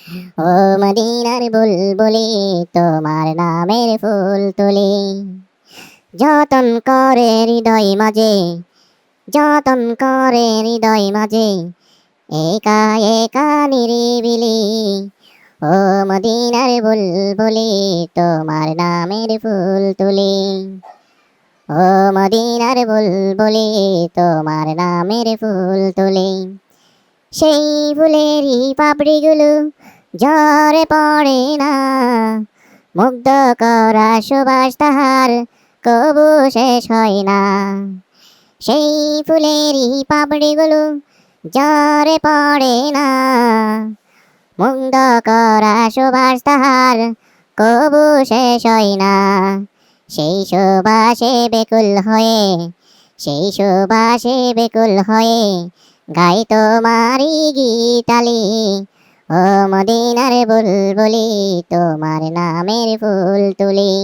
ও মদিনার বুলবুলি তোমার নামের ফুল তুলি, যতন করে হৃদয় মাঝে, যতন করে হৃদয় মাঝে, একা একা নিরিবিলি। ও মদিনার বুলবুলি তোমার নামের ফুল তুলি, ও মদিনার বুলবুলি তোমার নামের ফুল তুলি। সেই ফুলেরই পাপড়িগুলো ঝরে পড়ে না, মুগ্ধ করা সুবাস তাহার কবু শেষ হয় না। সেই ফুলেরই পাপড়িগুলো ঝরে পড়ে না, মুগ্ধ করা সুবাস তাহার কবু শেষ হয় না। সেই সুবাসে বেকুল হয়ে, সেই সুবাসে বেকুল হয়ে গাই তোমারি গীতালি। ও মদিনার বুলবুলি তোমার নামের ফুল তুলি,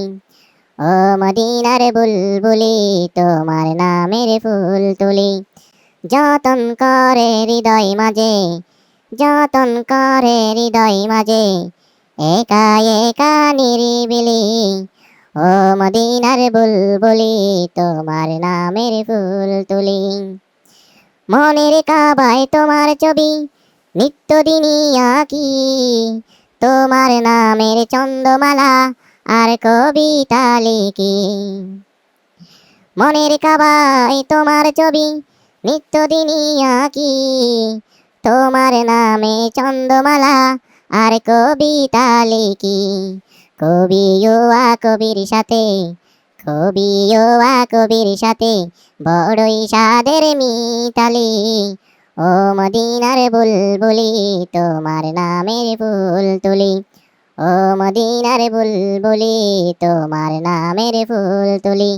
ও মদিনার বুলবুলি তোমার নামের ফুল তুলি। যতন করে হৃদয় মাঝে, যতন করে হৃদয় মাঝে, একা একা নিরিবিলি। ও মদিনার বুলবুলি তোমার নামের ফুল তুলি। মনের কাবায় তোমার ছবি নিত্যদিনই আঁকি, তোমার নামের চন্দ্রমালা আর কবিতা লিখি। মনের কাবায় তোমার ছবি নিত্যদিনই আঁকি, তোমার নামে চন্দ্রমালা আর কবিতা লিখি। কবিও কবির সাথে, কবিও কবির সাথে বড়ই সাদের মিতালি। ও মদিনার বুলবুলি তোমার নামের ফুল তুলি, ও মদিনার বুলবুলি তোমার নামের ফুল তুলি।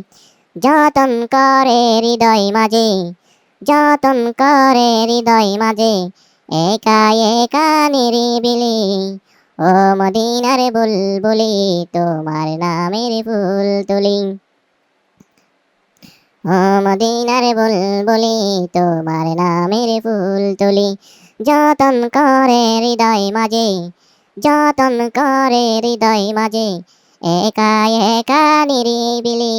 যতন করে হৃদয় মাঝে, যতন করে হৃদয় মাঝে, একা একা নিরিবিলি। ও মদিনার বুলবুলি তোমার নামের ফুল তুলি, ও মদিনার বুলবুলি তোমার নামের ফুল তুলি। যতন করে হৃদয় মাঝে, যতন করে হৃদয় মাঝে, একা একা নিরিবিলি।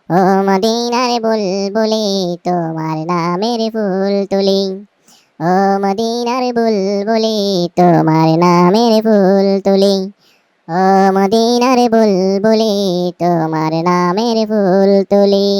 ও মদিনার বুলবুলি তোমার নামের ফুল তুলি, ও মদিনার বুলবুলি তোমার নামের ফুল তুলি, ও মদিনার বুলবুলি তোমার নামের ফুল তুলি।